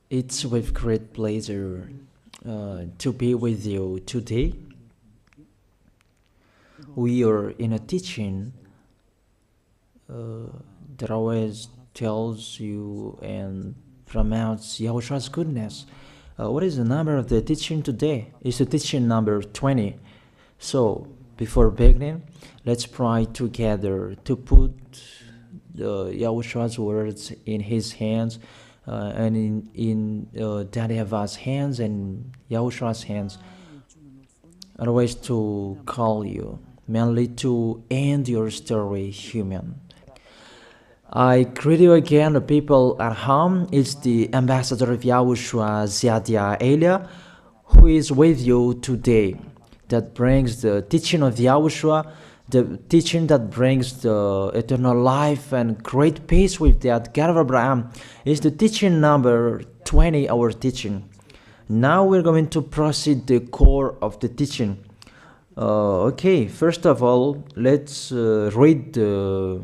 It's with great pleasure to be with you today. We are in a teaching that always tells you and promotes Yahushua's goodness. What is the number of the teaching today? It's the teaching number 20. So, before beginning, let's pray together to put Yahushua's words in his hands and in Daddy Ava's hands and Yahushua's hands. Otherwise, to call you, mainly to end your story human. I greet you again, the people at home. It's the ambassador of Yahushua, Ziadia Elia, who is with you today. That brings the teaching of Yahushua, the teaching that brings the eternal life and great peace with that God of Abraham. Is the teaching number 20, our teaching. Now we're going to proceed the core of the teaching. Okay, first of all, let's read the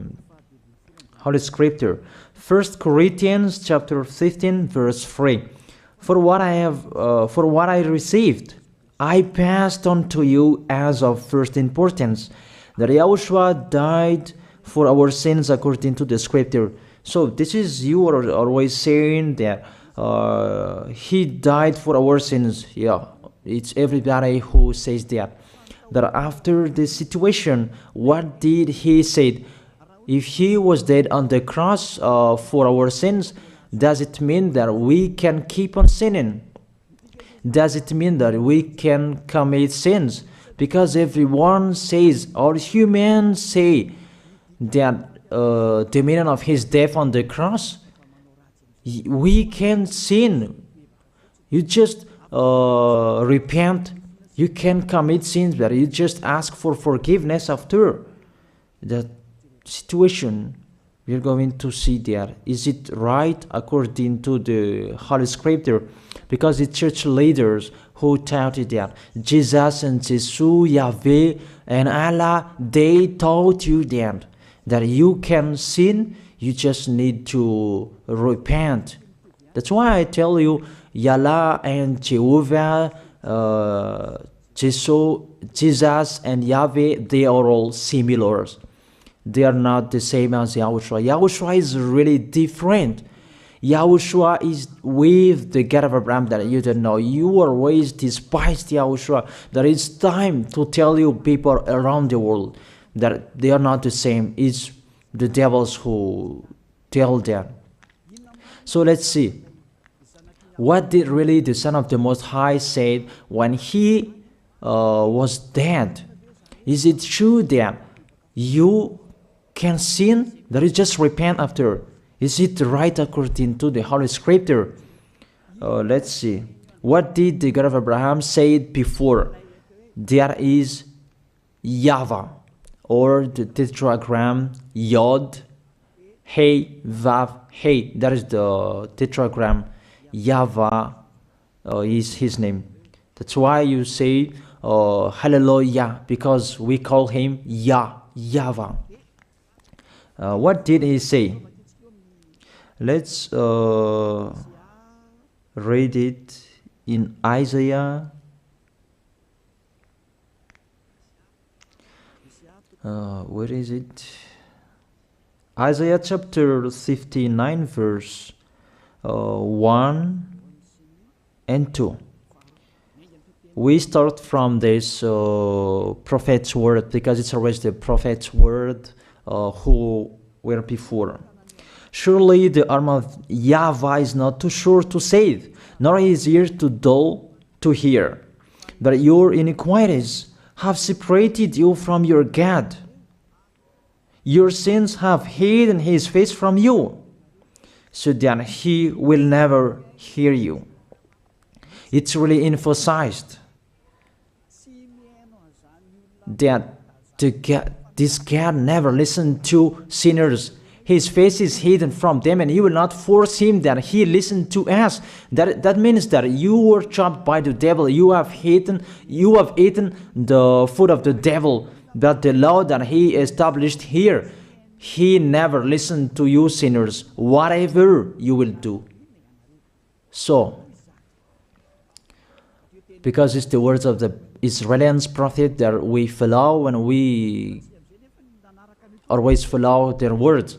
Holy Scripture. 1 Corinthians chapter 15, verse 3. For what I received, I passed on to you as of first importance, that Yahushua died for our sins according to the Scripture. So this is, you are always saying that he died for our sins. Yeah, it's everybody who says that. That after the situation, what did he say? If he was dead on the cross for our sins, does it mean that we can keep on sinning? Does it mean that we can commit sins? Because everyone says, or humans say, that the meaning of his death on the cross, we can sin. You just repent. You can commit sins, but you just ask for forgiveness after that situation. We're going to see there. Is it right according to the Holy Scripture? Because the church leaders who taught it that Jesus and Jesus, Yahweh and Allah, they taught you that you can sin, you just need to repent. That's why I tell you, Yahweh and Jehovah, Jesus and Yahweh, they are all similar. They are not the same as Yahushua. Yahushua is really different. Yahushua is with the God of Abraham that you don't know. You always despised Yahushua. That it's time to tell you people around the world that they are not the same. It's the devils who tell them. So let's see. What did really the Son of the Most High say when he was dead? Is it true that you can sin? That is just repent after. Is it right according to the Holy Scripture? Let's see. What did the God of Abraham say before? There is YAHVAH, or the tetragram Yod, Hey, Vav, Hey. That is the tetragram. YAHVAH is his name. That's why you say Hallelujah, because we call him YAHVAH. What did he say? Let's read it in Isaiah. Where is it? Isaiah chapter 59, verse 1 and 2. We start from this prophet's word, because it's always the prophet's word who were before. Surely the arm of YAHVAH is not too short to save, nor his ear too dull to hear. But your iniquities have separated you from your God. Your sins have hidden his face from you, so that he will never hear you. It's really emphasized that this God never listened to sinners. His face is hidden from them, and he will not force him that he listen to us. That means that you were trapped by the devil. You have eaten the food of the devil. But the law that he established here, he never listened to you sinners, whatever you will do. So, because it's the words of the Israelians prophet that we follow, and we always follow their words.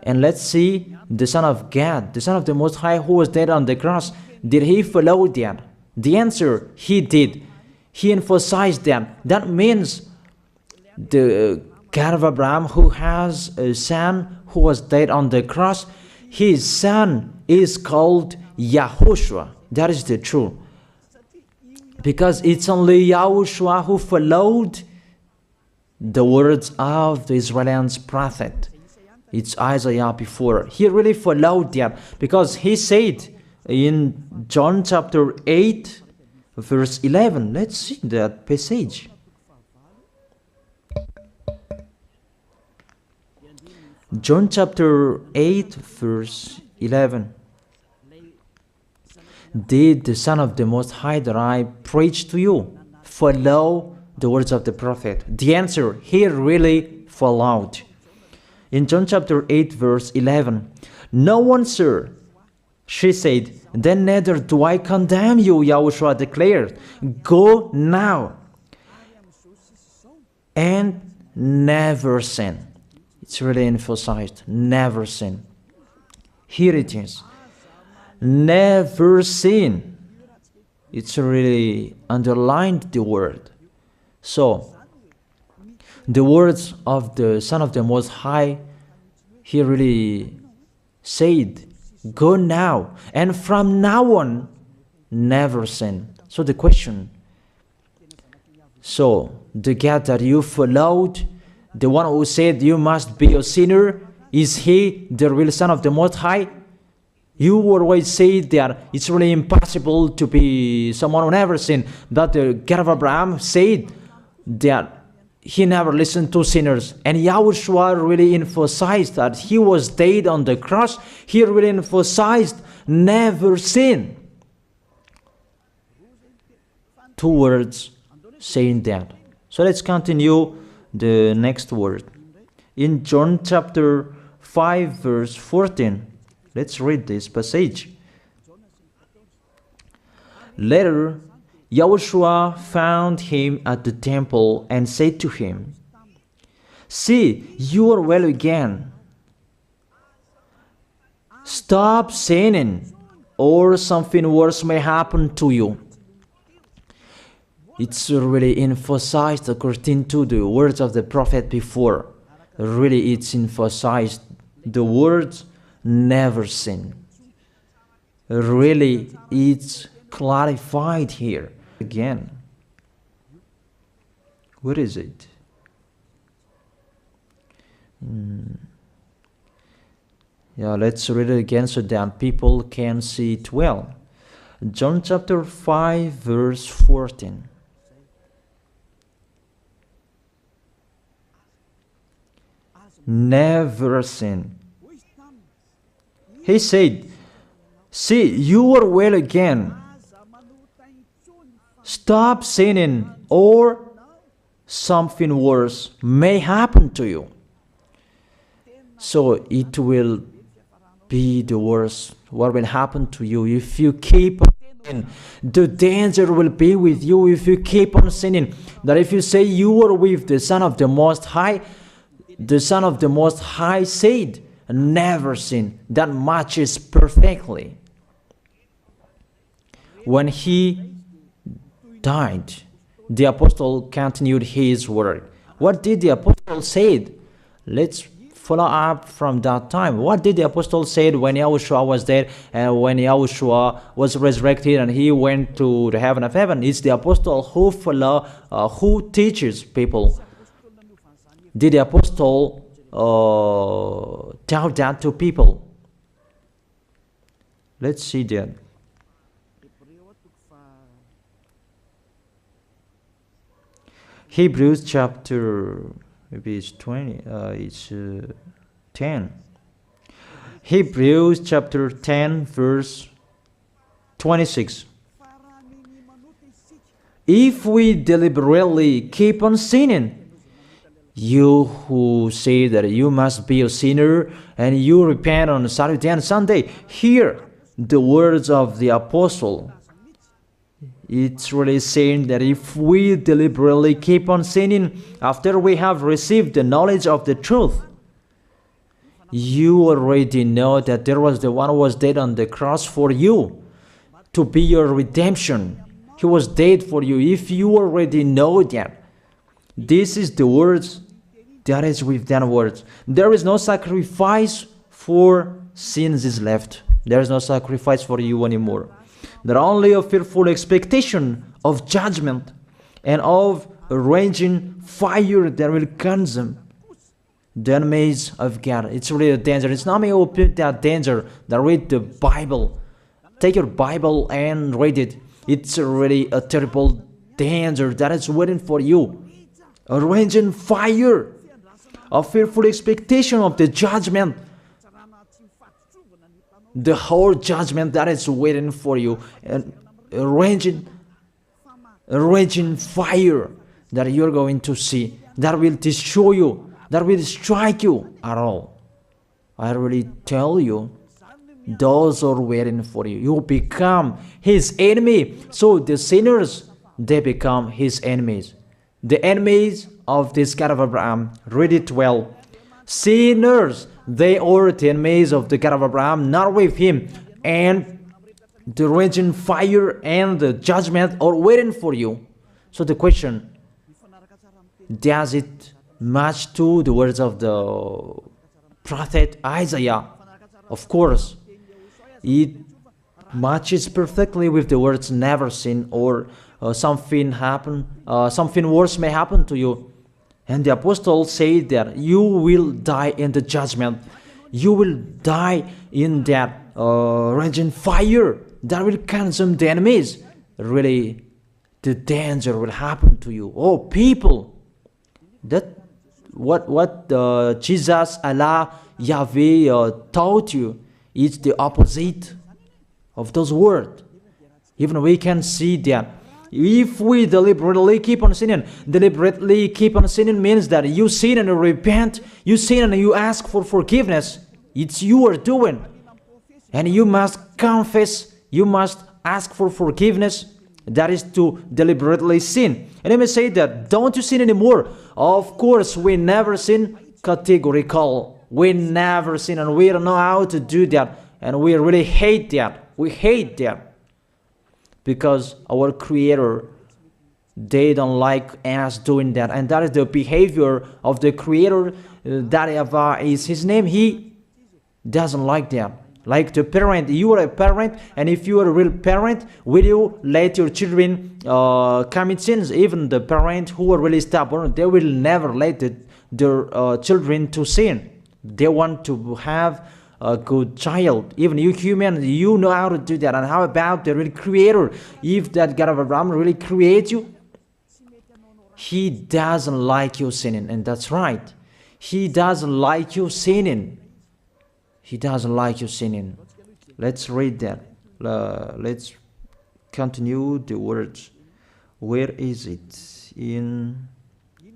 And let's see the Son of God, the Son of the Most High, who was dead on the cross. Did he follow that? The answer, he did. He emphasized that. That means the God of Abraham, who has a son who was dead on the cross, his son is called YAHOSHUAH. That is the truth. Because it's only YAHOSHUAH who followed the words of the Israelians prophet. It's Isaiah before. He really followed that, because he said in John chapter 8, verse 11. Let's see that passage. John chapter 8, verse 11. Did the Son of the Most High that I preach to you follow the words of the prophet? The answer, he really followed. In John chapter 8, verse 11, no one, sir, she said, then neither do I condemn you, YAHOSHUAH declared. Go now and never sin. It's really emphasized, never sin. Here it is. Never sin. It's really underlined the word. So, the words of the Son of the Most High, he really said, go now, and from now on, never sin. So the question, so the God that you followed, the one who said you must be a sinner, is he the real Son of the Most High? You always say that it's really impossible to be someone who never sinned. That the God of Abraham said that he never listened to sinners. And YAHOSHUAH really emphasized that he was dead on the cross. He really emphasized never sin. 2 words saying that. So let's continue the next word. In John chapter 5, verse 14. Let's read this passage. Later, YAHOSHUAH found him at the temple and said to him, see, you are well again. Stop sinning, or something worse may happen to you. It's really emphasized according to the words of the prophet before. Really, it's emphasized the words never sin. Really, it's clarified here. Again, what is it? Yeah, let's read it again so that people can see it well. John chapter 5, verse 14. Never sin. He said, see, you are well again. Stop sinning, or something worse may happen to you. So it will be the worst. What will happen to you if you keep on sinning? The danger will be with you if you keep on sinning. That if you say you are with the Son of the Most High, the Son of the Most High said, never sin. That matches perfectly. When he died, the apostle continued his work. What did the apostle say? Let's follow up from that time. What did the apostle say when YAHOSHUAH was dead and when YAHOSHUAH was resurrected and he went to the heaven of heaven? It's the apostle who teaches people. Did the apostle tell that to people? Let's see that. Hebrews chapter, maybe it's 20, it's 10. Hebrews chapter 10, verse 26. If we deliberately keep on sinning, you who say that you must be a sinner and you repent on Saturday and Sunday, here the words of the apostle. It's really saying that if we deliberately keep on sinning after we have received the knowledge of the truth, you already know that there was the one who was dead on the cross for you to be your redemption. He was dead for you. If you already know that, this is the words that is within words. There is no sacrifice for sins is left. There is no sacrifice for you anymore. There are only a fearful expectation of judgment and of a raging fire that will consume the enemies of God. It's really a danger. It's not me who put that danger that read the Bible. Take your Bible and read it. It's really a terrible danger that is waiting for you. A raging fire, a fearful expectation of the judgment, the whole judgment that is waiting for you, and a raging fire that you're going to see, that will destroy you, that will strike you at all. I really tell you, those are waiting for you. You become his enemy. So the sinners, they become his enemies. The enemies of this God of Abraham. Read it well. Sinners, they are the enemies of the God of Abraham, not with him. And the raging fire and the judgment are waiting for you. So the question, does it match to the words of the prophet Isaiah? Of course. It matches perfectly with the words never sin, or something worse may happen to you. And the apostle said that you will die in the judgment. You will die in that raging fire that will consume the enemies. Really, the danger will happen to you. Oh, people, that what Jesus, Allah, Yahweh taught you, it's the opposite of those words. Even we can see that if we deliberately keep on sinning means that you sin and you repent, you sin and you ask for forgiveness. It's you are doing. And you must confess, you must ask for forgiveness. That is to deliberately sin. And I may say that, don't you sin anymore? Of course, we never sin. Categorical. We never sin, and we don't know how to do that. And we really hate that. We hate that. Because our Creator, they don't like us doing that. And that is the behavior of the Creator. That YAHVAH is his name. He doesn't like that. Like the parent, you are a parent, and if you are a real parent, will you let your children commit sins? Even the parent who are really stubborn, they will never let their children to sin. They want to have a good child. Even you human, you know how to do that. And how about the real Creator? If that God of Abraham really creates you, he doesn't like you sinning. And that's right. He doesn't like you sinning. He doesn't like you sinning. Let's read that. Let's continue the words. Where is it? In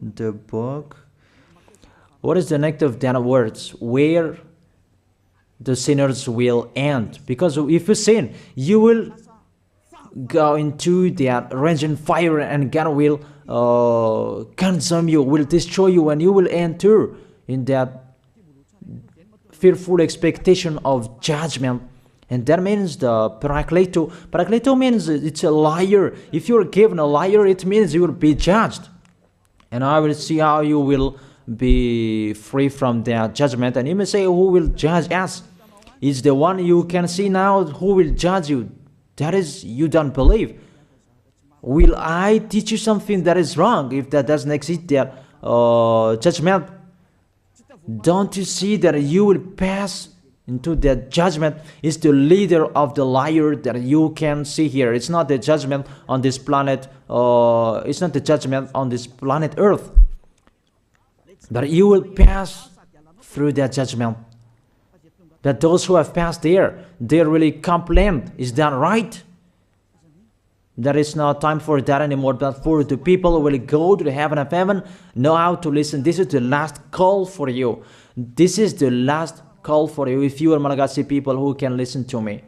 the book. What is the next of that words? Where the sinners will end. Because if you sin, you will go into that raging fire, and God will consume you, will destroy you, and you will enter in that fearful expectation of judgment. And that means the parakleto. Parakleto means it's a liar. If you're given a liar, it means you will be judged. And I will see how you will be free from that judgment. And you may say, who will judge us? It's the one you can see now who will judge you. That is, you don't believe. Will I teach you something that is wrong if that doesn't exist, that judgment? Don't you see that you will pass into that judgment? It's the leader of the liar that you can see here. It's not the judgment on this planet. It's not the judgment on this planet Earth. But you will pass through that judgment. That those who have passed there, they really complain. Is that right? There is no time for that anymore. But for the people who will go to the heaven of heaven, know how to listen. This is the last call for you. This is the last call for you. If you are Malagasy people who can listen to me,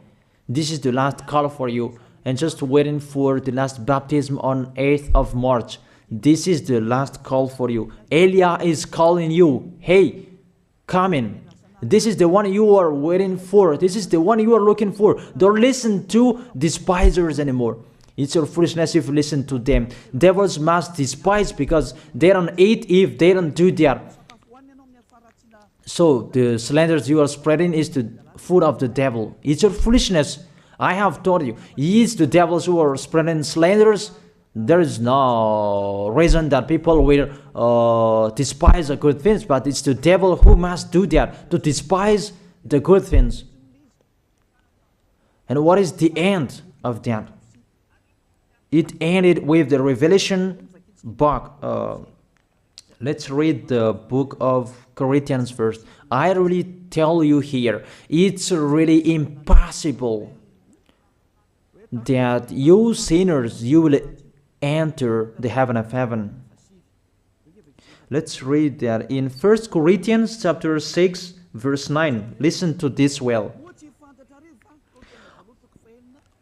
This is the last call for you. And just waiting for the last baptism on 8th of March. This is the last call for you. Elijah is calling you. Hey, come in. This is the one you are waiting for. This is the one you are looking for. Don't listen to despisers anymore. It's your foolishness if you listen to them. Devils must despise because they don't eat if they don't do that. So the slanders you are spreading is the food of the devil. It's your foolishness. I have told you. It's the devils who are spreading slanders. There is no reason that people will despise the good things, but it's the devil who must do that, to despise the good things. And what is the end of that? It ended with the Revelation book. Let's read the book of Corinthians first. I really tell you here, it's really impossible that you sinners, you will enter the heaven of heaven. Let's read that in 1 Corinthians chapter 6 verse 9. Listen to this well.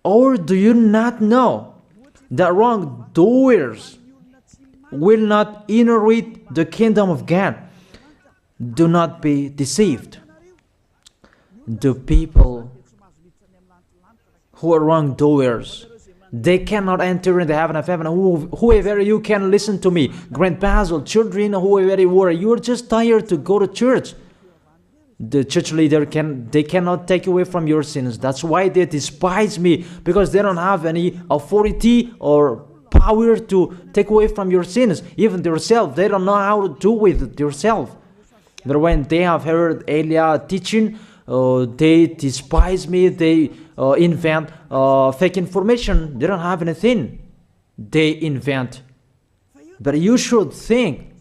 Or do you not know that wrongdoers will not inherit the kingdom of God? Do not be deceived. The people who are wrongdoers, they cannot enter in the heaven of heaven. Whoever you can listen to me, grandpas or children, whoever you are, you are just tired to go to church. The church leader they cannot take away from your sins. That's why they despise me, because they don't have any authority or power to take away from your sins. Even themselves, they don't know how to do with themselves. But when they have heard Elijah teaching, they despise me. They invent fake information. They don't have anything. They invent. But you should think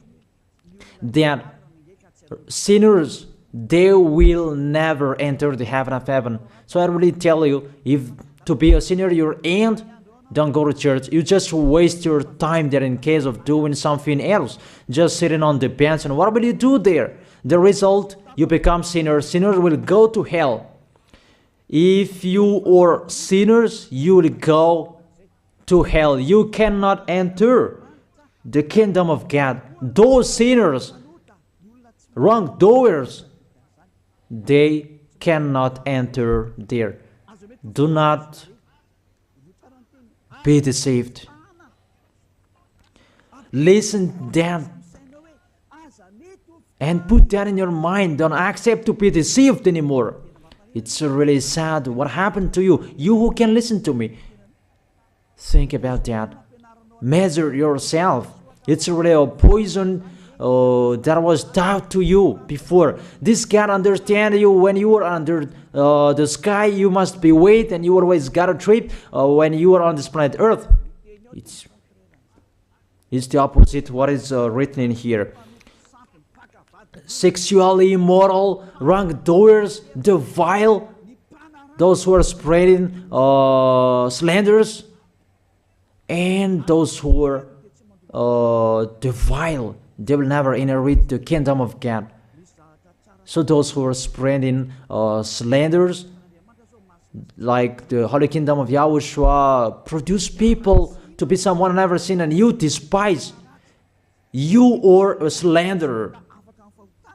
that sinners, they will never enter the heaven of heaven. So I really tell you, if to be a sinner you're in, don't go to church. You just waste your time there in case of doing something else. Just sitting on the bench, and what will you do there? The result, you become sinners. Sinners will go to hell. If you are sinners, you will go to hell. You cannot enter the kingdom of God. Those sinners, wrongdoers, they cannot enter there. Do not be deceived. Listen then and put that in your mind. Don't accept to be deceived anymore. It's really sad what happened to you. You who can listen to me, think about that. Measure yourself. It's really a poison that was taught to you before. This God understand you when you are under the sky. You must be wait, and you always got a trip when you are on this planet Earth. It's the opposite what is written in here. Sexually immoral, wrongdoers, the vile, those who are spreading slanders, and those who are the vile, they will never inherit the kingdom of God. So those who are spreading slanders, like the Holy Kingdom of YAHOSHUAH, produce people to be someone never seen, and you despise. You are a slanderer.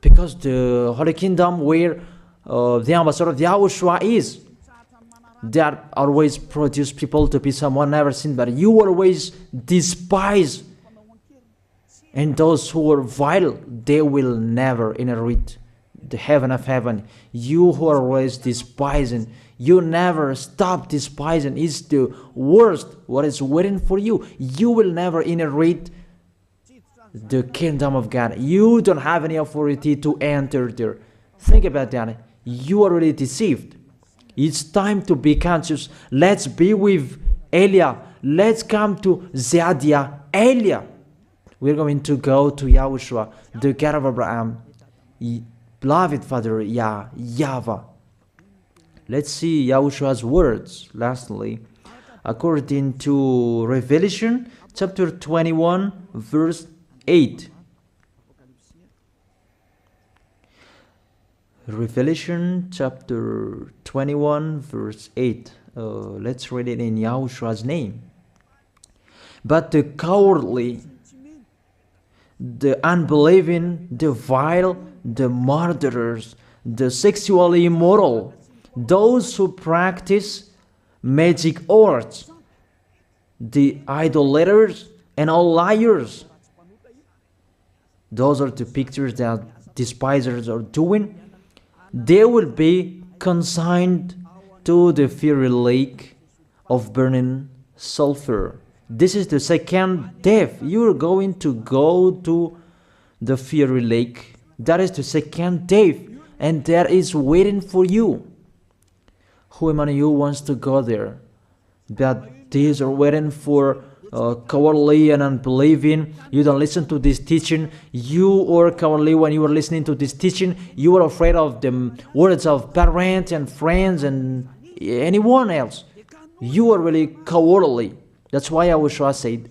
Because the Holy Kingdom where the ambassador of YAHOSHUAH is, that always produce people to be someone never seen, but you always despise. And those who are vile, they will never inherit the heaven of heaven. You who are always despising, you never stop despising. It's the worst what is waiting for you. You will never inherit the kingdom of God. You don't have any authority to enter there. Think about that. You are already deceived. It's time to be conscious. Let's be with Elijah. Let's come to Zadiah. Elijah. We're going to go to YAHOSHUAH, the God of Abraham, beloved Father YAHVAH. Let's see YAHOSHUAH's words. Lastly, according to Revelation chapter 21, verse 8. Revelation chapter 21. 21 verse 8. Let's read it in Yahoshua's name. But the cowardly, the unbelieving, the vile, the murderers, the sexually immoral, those who practice magic arts, the idolaters, and all liars. Those are the pictures that despisers are doing. They will be consigned to the fiery lake of burning sulfur. This is the second death. You are going to go to the fiery lake. That is the second death, and that is waiting for you. Who among you wants to go there? That these are waiting for cowardly and unbelieving. You don't listen to this teaching. You are cowardly when you are listening to this teaching. You are afraid of the words of parents and friends and anyone else. You are really cowardly. That's why YAHOSHUAH said,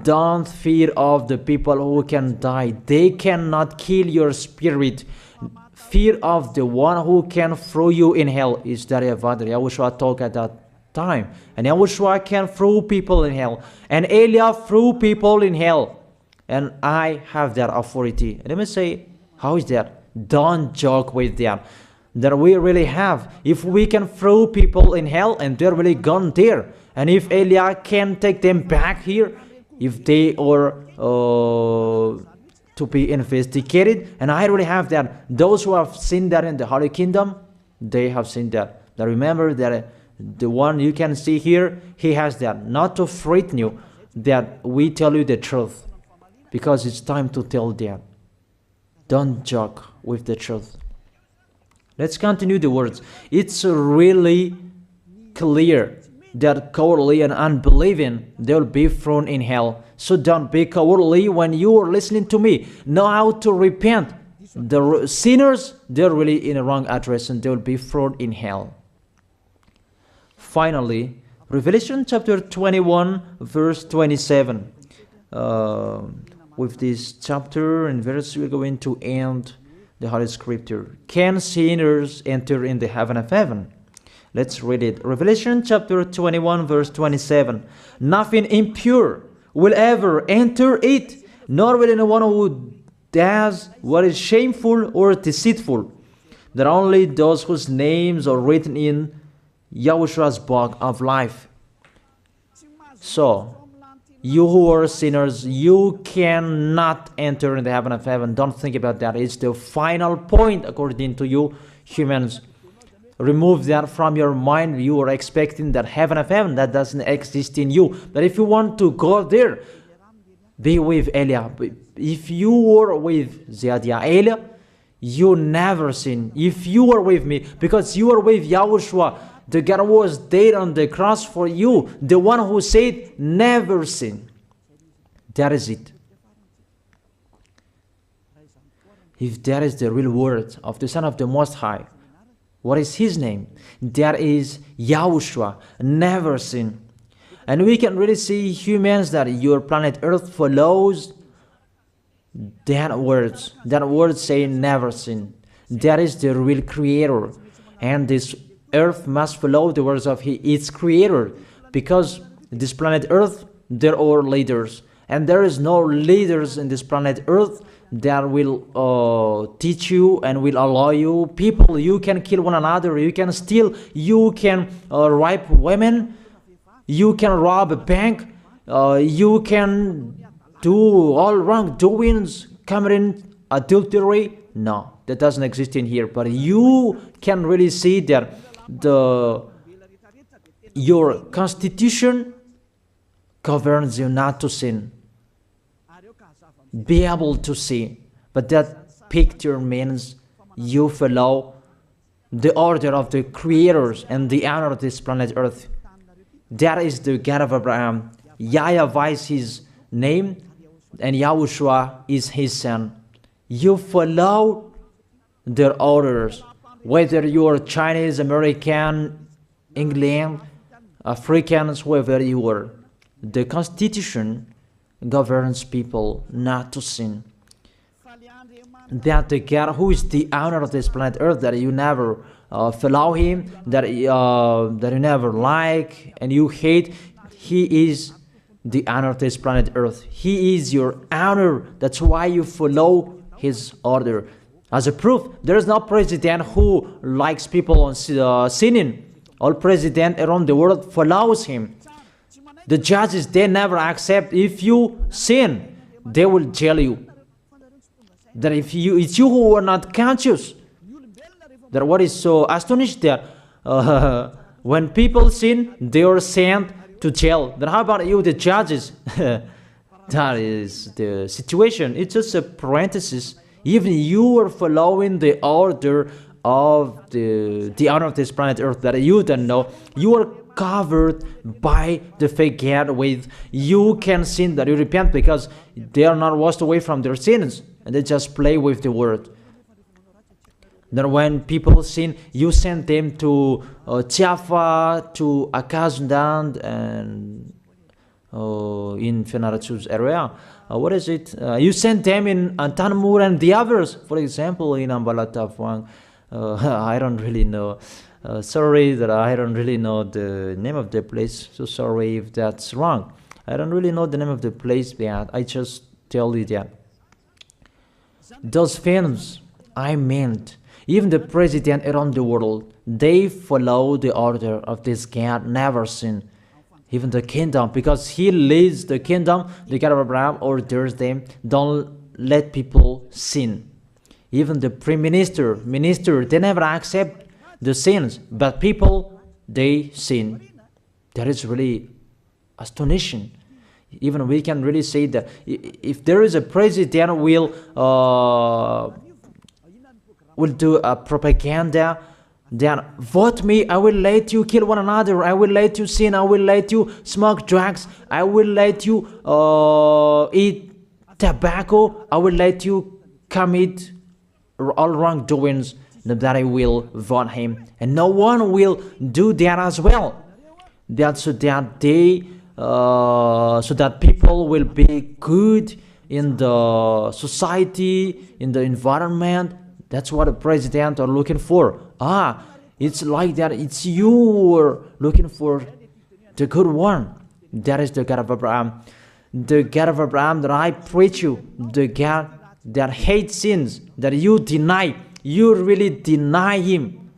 don't fear of the people who can die. They cannot kill your spirit. Fear of the one who can throw you in hell. Is that what YAHOSHUAH talked at that time? And YAHOSHUAH can throw people in hell. And Elia threw people in hell. And I have that authority. Let me say, how is that? Don't joke with that. That we really have. If we can throw people in hell and they're really gone there, and if Elia can take them back here, if they are to be investigated, and I really have that. Those who have seen that in the Holy Kingdom, they have seen that. Now remember that the one you can see here, he has that. Not to frighten you, that we tell you the truth, because it's time to tell that. Don't joke with the truth. Let's continue the words. It's really clear that cowardly and unbelieving, they'll be thrown in hell. So don't be cowardly when you are listening to me. Know how to repent. The sinners, they're really in the wrong address and they'll be thrown in hell. Finally, Revelation chapter 21 verse 27. With this chapter and verse, we're going to end the Holy Scripture. Can sinners enter in the heaven of heaven? Let's read it. Revelation chapter 21 verse 27. Nothing impure will ever enter it, nor will anyone who does what is shameful or deceitful. That only those whose names are written in YAHOSHUAH's book of life. So, you who are sinners, you cannot enter in the heaven of heaven. Don't think about that. It's the final point according to you humans. Remove that from your mind. You are expecting that heaven of heaven that doesn't exist in you. But if you want to go there, be with Elia. If you were with Elia, you never sin. If you are with me, because you are with YAHOSHUAH, the God was dead on the cross for you, the one who said never sin. That is it. If that is the real word of the Son of the Most High, what is his name? That is YAHOSHUAH, never sin. And we can really see humans that your planet Earth follows that words. That word saying never sin. That is the real creator. And this Earth must follow the words of its creator. Because this planet Earth, there are leaders. And there is no leaders in this planet Earth that will teach you and will allow you. People, you can kill one another, you can steal, you can rape women, you can rob a bank, you can do all wrongdoings, committing adultery. No, that doesn't exist in here. But you can really see that your constitution governs you not to sin. Be able to see. But that picture means you follow the order of the creators and the honor of this planet Earth. That is the God of Abraham. YAHVAH is his name, and YAHOSHUAH is his son. You follow their orders, whether you are Chinese, American, England, Africans, whoever you are. The Constitution governs people not to sin. that the God who is the owner of this planet Earth, that you never follow him, that you never like and you hate, he is the owner of this planet Earth. He is your owner. That's why you follow his order. As a proof, there is no president who likes people on sinning. All president around the world follows him. The judges, they never accept. If you sin, they will jail you. That if it's you who are not conscious. That what is so astonished that when people sin, they are sent to jail. Then how about you, the judges? That is the situation. It's just a parenthesis. Even you are following the order of the owner of this planet Earth that you don't know. You are covered by the fake God with you can sin, that you repent, because they are not washed away from their sins and they just play with the word. Then when people sin, you send them to Java, to Akazundan, and in Fenarachu's area. What is it? You send them in Tanmur and the others. For example, in Ambalatafwang. I don't really know. Sorry that I don't really know the name of the place. So sorry if that's wrong. I don't really know the name of the place, but I just tell you that. Those films, I meant, even the president around the world, they follow the order of this God, never sin. Even the kingdom, because he leads the kingdom, the God of Abraham orders them, don't let people sin. Even the prime minister, they never accept the sins, but people, they sin. That is really astonishing. Even we can really say that if there is a president will do a propaganda, then vote me, I will let you kill one another, I will let you sin, I will let you smoke drugs, I will let you eat tobacco, I will let you commit all wrongdoings, that I will vote him. And no one will do that as well. That's so that they so that people will be good in the society, in the environment. That's what the president are looking for. It's like that. It's you who are looking for the good one. That is the God of Abraham. The God of Abraham that I preach you. The God that hates sins, that you deny. You really deny him.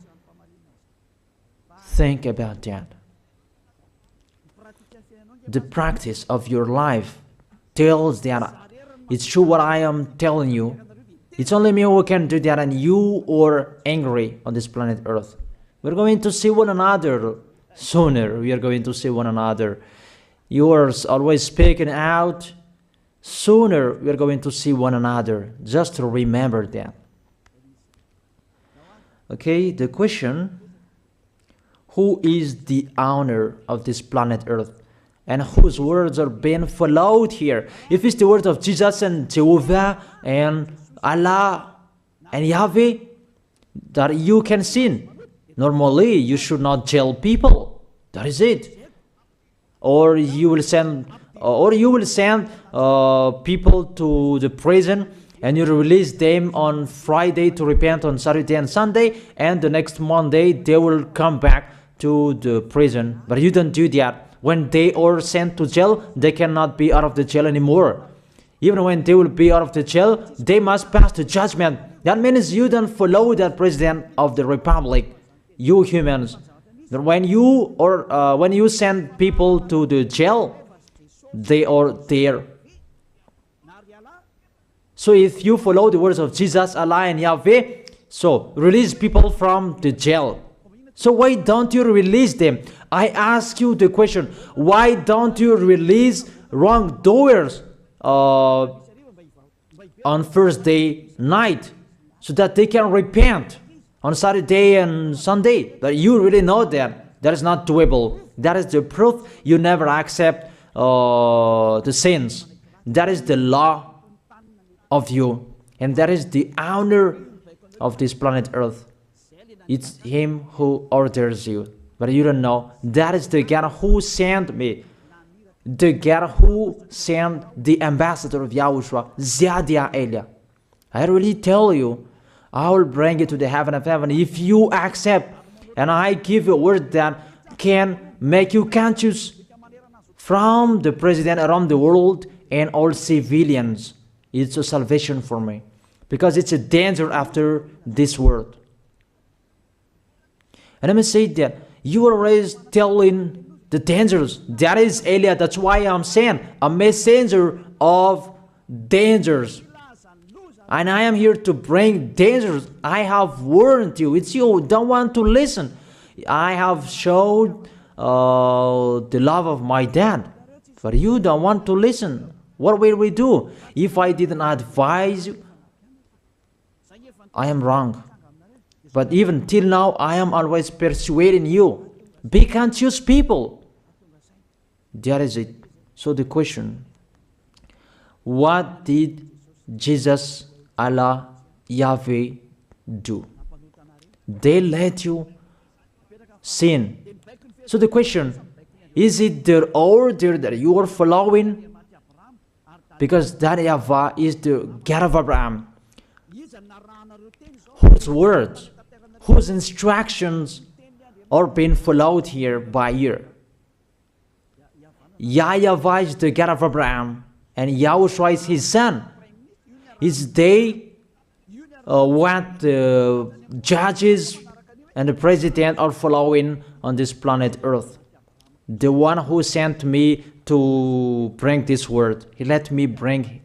Think about that. The practice of your life tells that it's true what I am telling you. It's only me who can do that, and you are angry on this planet Earth. We're going to see one another sooner. We are going to see one another. You are always speaking out. Sooner we are going to see one another. Just to remember that. Okay, the question: who is the owner of this planet Earth? And whose words are being followed here? If it's the word of Jesus and Jehovah and Allah and Yahweh, that you can sin. Normally, you should not jail people. That is it. Or you will send, people to the prison, and you release them on Friday to repent on Saturday and Sunday, and the next Monday they will come back to the prison. But you don't do that. When they are sent to jail, they cannot be out of the jail anymore. Even when they will be out of the jail, they must pass the judgment. That means you don't follow that president of the republic, you humans. That when you send people to the jail, they are there. So if you follow the words of Jesus, Allah and Yahweh, so release people from the jail. So why don't you release them? I ask you the question, why don't you release wrongdoers on Thursday night so that they can repent on Saturday and Sunday? But you really know that is not doable. That is the proof you never accept the sins. That is the law of you, and that is the owner of this planet Earth. It's him who orders you, but you don't know. That is the God who sent me, the God who sent the ambassador of Yahushua, Zadia Elia. I really tell you, I will bring you to the heaven of heaven if you accept, and I give you a word that can make you conscious from the president around the world and all civilians. It's a salvation for me, because it's a danger after this world. And let me say that you are always telling the dangers. That is Elia. That's why I'm saying a messenger of dangers. And I am here to bring dangers. I have warned you. It's you who don't want to listen. I have showed the love of my dad, but you don't want to listen. What will we do? If I didn't advise you, I am wrong. But even till now, I am always persuading you. Be conscious, people. That is it. So the question, what did Jesus, Allah, Yahweh do? They let you sin. So the question, is it their order that you are following? Because that YAHVAH is the God of Abraham, whose words, whose instructions are being followed here by year. YAHVAH is the God of Abraham, and YAHOSHUAH is his son. Is they what the judges and the president are following on this planet Earth. The one who sent me to bring this word, he let me bring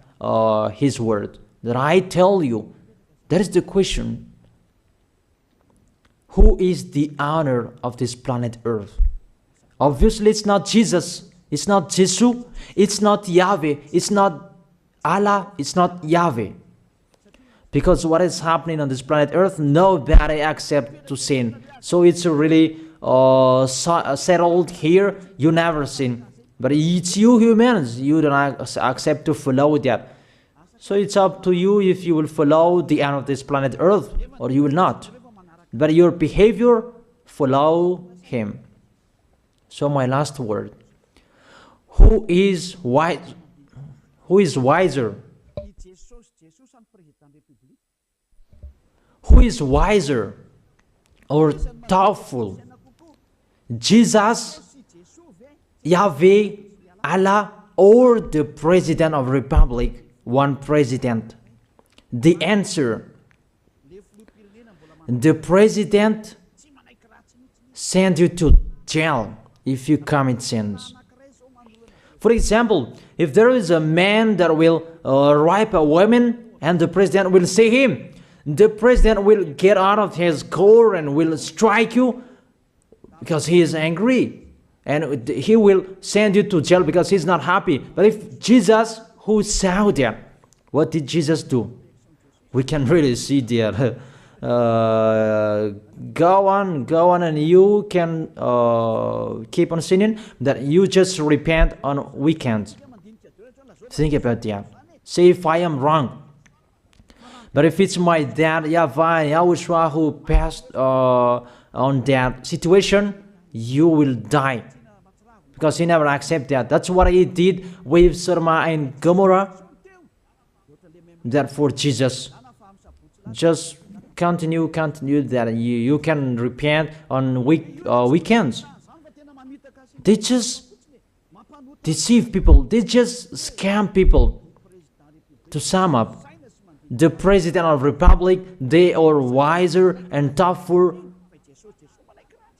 his word. That I tell you, that is the question. Who is the owner of this planet Earth? Obviously, it's not Jesus. It's not Jesus. It's not Yahweh. It's not Allah. It's not Yahweh. Because what is happening on this planet Earth, nobody accepts to sin. So it's really settled here. You never sin. But it's you humans. You don't accept to follow that. So it's up to you if you will follow the end of this planet Earth or you will not. But your behavior, follow him. So my last word. Who is wise? Who is wiser? Who is wiser or thoughtful? Jesus, Yahweh, Allah, or the President of Republic? One president. The answer. The president send you to jail if you commit sins. For example, if there is a man that will rape a woman and the president will see him, the president will get out of his car and will strike you because he is angry. And he will send you to jail because he's not happy. But if Jesus, who saw that, what did Jesus do? We can really see that. Go on, and you can keep on sinning, that you just repent on weekends. Think about that. Say if I am wrong. But if it's my dad, YAHVAH, YAHOSHUAH, who passed on that situation, you will die. Because he never accepted that. That's what he did with Sodom and Gomorrah. Therefore, Jesus, just continue that you can repent on weekends. They just deceive people. They just scam people. To sum up, the President of Republic, they are wiser and tougher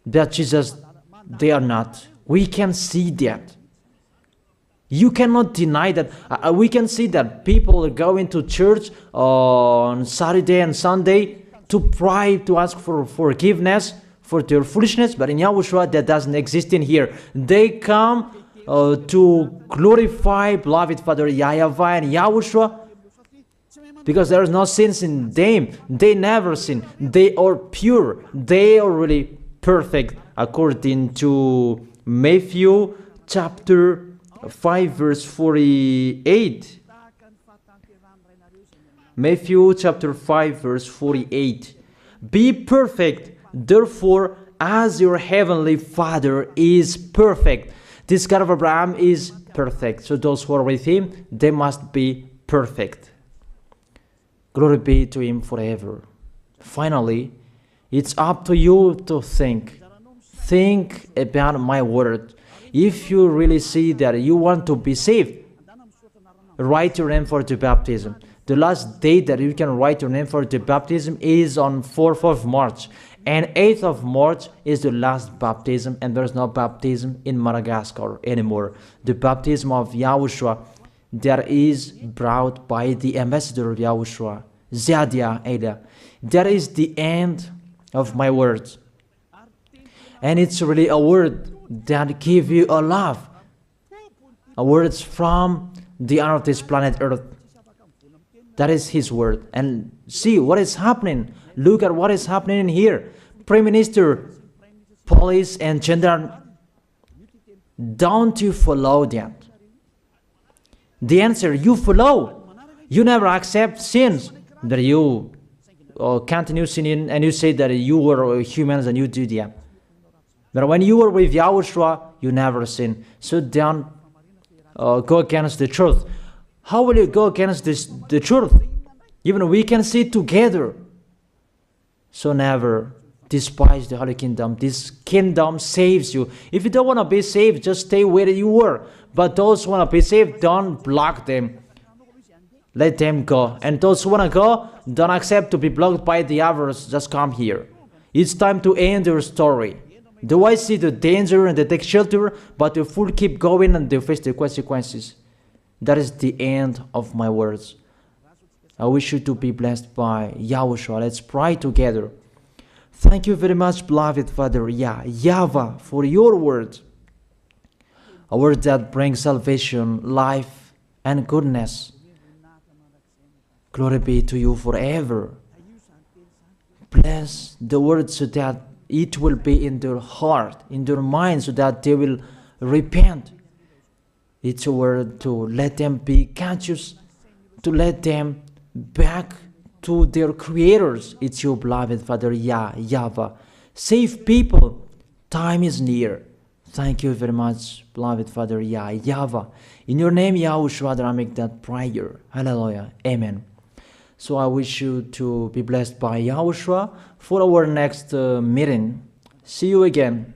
than Jesus. They are not. We can see that. You cannot deny that. We can see that people are going to church on Saturday and Sunday to pray, to ask for forgiveness for their foolishness. But in YAHOSHUAH, that doesn't exist in here. They come to glorify beloved Father YAHVAH and YAHOSHUAH because there is no sins in them. They never sin. They are pure. They are really perfect according to Matthew chapter 5 verse 48. Matthew chapter 5 verse 48. Be perfect, therefore, as your heavenly Father is perfect. This God of Abraham is perfect. So those who are with him, they must be perfect. Glory be to Him forever. Finally, it's up to you to think. Think about my word. If you really see that you want to be saved, write your name for the baptism. The last date that you can write your name for the baptism is on 4th of March. And 8th of March is the last baptism, and there's no baptism in Madagascar anymore. The baptism of Yahushua that is brought by the ambassador of Yahushua, Zadia Ada. That is the end of my words. And it's really a word that gives you a love. A word from the honor of this planet Earth. That is His word. And see what is happening. Look at what is happening in here. Prime Minister, police, and gendarme. Don't you follow that? The answer, you follow. You never accept sins. That you continue sinning and you say that you were humans and you do that. But when you were with Yahushua, you never sin. So don't go against the truth. How will you go against the truth? Even we can see together. So never despise the Holy Kingdom. This kingdom saves you. If you don't want to be saved, just stay where you were. But those who want to be saved, don't block them. Let them go. And those who want to go, don't accept to be blocked by the others. Just come here. It's time to end your story. Do I see the danger and they take shelter, but the fool keep going and they face the consequences? That is the end of my words. I wish you to be blessed by Yahushua. Let's pray together. Thank you very much, beloved Father YAHVAH, for your word. A word that brings salvation, life, and goodness. Glory be to you forever. Bless the word so that it will be in their heart, in their mind, so that they will repent. It's a word to let them be conscious, to let them back to their creators. It's your beloved Father YAHVAH. Save people. Time is near. Thank you very much, beloved Father YAHVAH. In your name, Yahushua, that I make that prayer. Hallelujah. Amen. So I wish you to be blessed by Yahushua for our next meeting. See you again.